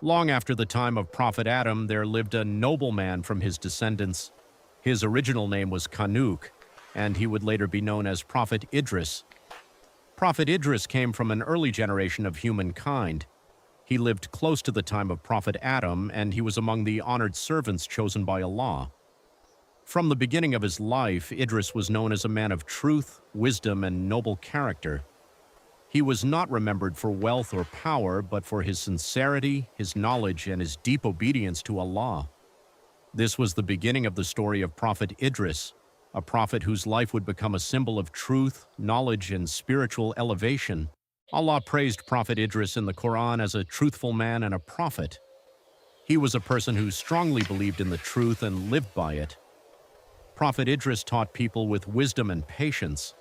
Long after the time of Prophet Adam, there lived a noble man from his descendants. His original name was Khanukh, and he would later be known as Prophet Idris. Prophet Idris came from an early generation of humankind. He lived close to the time of Prophet Adam, and he was among the honored servants chosen by Allah. From the beginning of his life, Idris was known as a man of truth, wisdom, and noble character. He was not remembered for wealth or power, but for his sincerity, his knowledge, and his deep obedience to Allah. This was the beginning of the story of Prophet Idris, a prophet whose life would become a symbol of truth, knowledge, and spiritual elevation. Allah praised Prophet Idris in the Quran as a truthful man and a prophet. He was a person who strongly believed in the truth and lived by it. Prophet Idris taught people with wisdom and patience.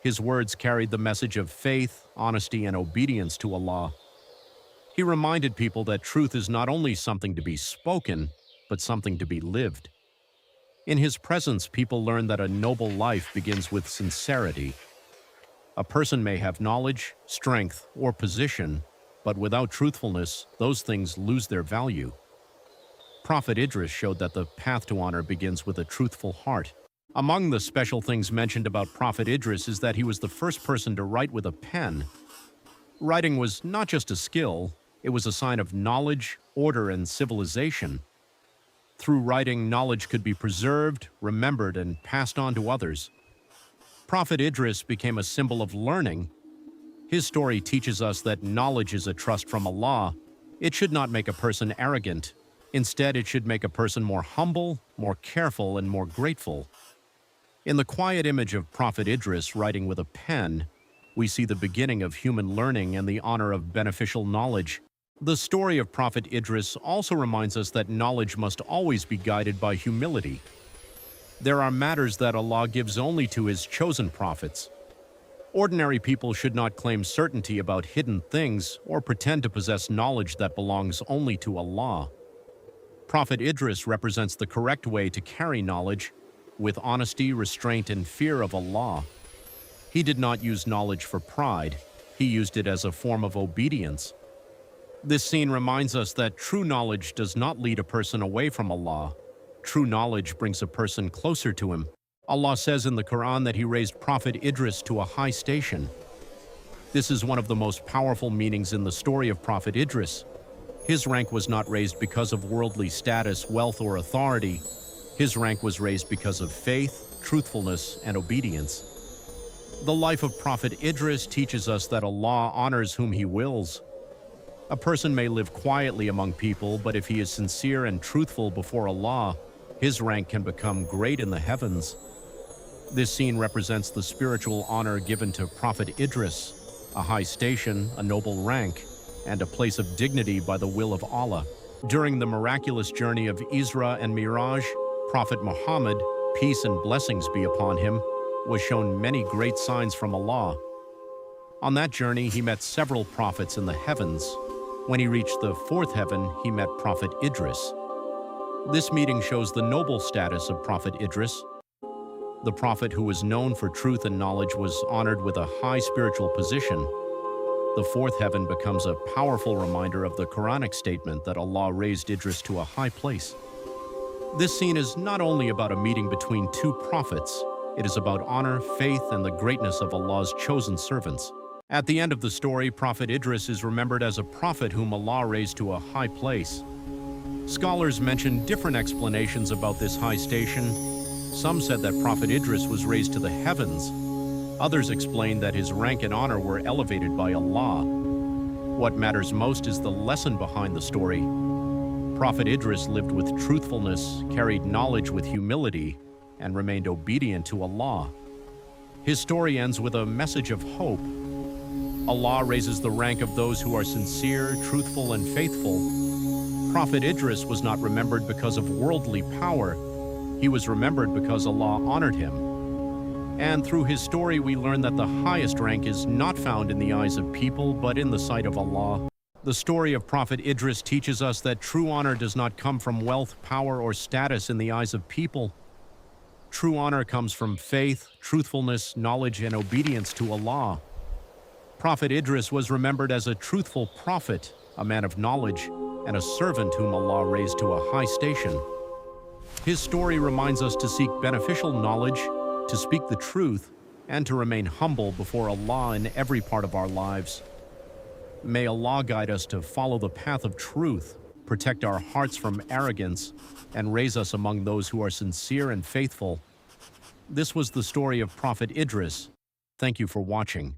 His words carried the message of faith, honesty, and obedience to Allah. He reminded people that truth is not only something to be spoken, but something to be lived. In his presence, people learn that a noble life begins with sincerity. A person may have knowledge, strength, or position, but without truthfulness, those things lose their value. Prophet Idris showed that the path to honor begins with a truthful heart. Among the special things mentioned about Prophet Idris is that he was the first person to write with a pen. Writing was not just a skill, it was a sign of knowledge, order, and civilization. Through writing, knowledge could be preserved, remembered, and passed on to others. Prophet Idris became a symbol of learning. His story teaches us that knowledge is a trust from Allah. It should not make a person arrogant. Instead, it should make a person more humble, more careful, and more grateful. In the quiet image of Prophet Idris writing with a pen, we see the beginning of human learning and the honor of beneficial knowledge. The story of Prophet Idris also reminds us that knowledge must always be guided by humility. There are matters that Allah gives only to His chosen prophets. Ordinary people should not claim certainty about hidden things or pretend to possess knowledge that belongs only to Allah. Prophet Idris represents the correct way to carry knowledge, with honesty, restraint, and fear of Allah. He did not use knowledge for pride. He used it as a form of obedience. This scene reminds us that true knowledge does not lead a person away from Allah. True knowledge brings a person closer to Him. Allah says in the Quran that He raised Prophet Idris to a high station. This is one of the most powerful meanings in the story of Prophet Idris. His rank was not raised because of worldly status, wealth, or authority. His rank was raised because of faith, truthfulness, and obedience. The life of Prophet Idris teaches us that Allah honors whom He wills. A person may live quietly among people, but if he is sincere and truthful before Allah, his rank can become great in the heavens. This scene represents the spiritual honor given to Prophet Idris, a high station, a noble rank, and a place of dignity by the will of Allah. During the miraculous journey of Isra and Mi'raj, Prophet Muhammad, peace and blessings be upon him, was shown many great signs from Allah. On that journey, he met several prophets in the heavens. When he reached the fourth heaven, he met Prophet Idris. This meeting shows the noble status of Prophet Idris. The prophet who was known for truth and knowledge was honored with a high spiritual position. The fourth heaven becomes a powerful reminder of the Quranic statement that Allah raised Idris to a high place. This scene is not only about a meeting between two prophets, it is about honor, faith, and the greatness of Allah's chosen servants. At the end of the story, Prophet Idris is remembered as a prophet whom Allah raised to a high place. Scholars mention different explanations about this high station. Some said that Prophet Idris was raised to the heavens. Others explained that his rank and honor were elevated by Allah. What matters most is the lesson behind the story. Prophet Idris lived with truthfulness, carried knowledge with humility, and remained obedient to Allah. His story ends with a message of hope. Allah raises the rank of those who are sincere, truthful, and faithful. Prophet Idris was not remembered because of worldly power. He was remembered because Allah honored him. And through his story, we learn that the highest rank is not found in the eyes of people, but in the sight of Allah. The story of Prophet Idris teaches us that true honor does not come from wealth, power, or status in the eyes of people. True honor comes from faith, truthfulness, knowledge, and obedience to Allah. Prophet Idris was remembered as a truthful prophet, a man of knowledge, and a servant whom Allah raised to a high station. His story reminds us to seek beneficial knowledge, to speak the truth, and to remain humble before Allah in every part of our lives. May Allah guide us to follow the path of truth, protect our hearts from arrogance, and raise us among those who are sincere and faithful. This was the story of Prophet Idris. Thank you for watching.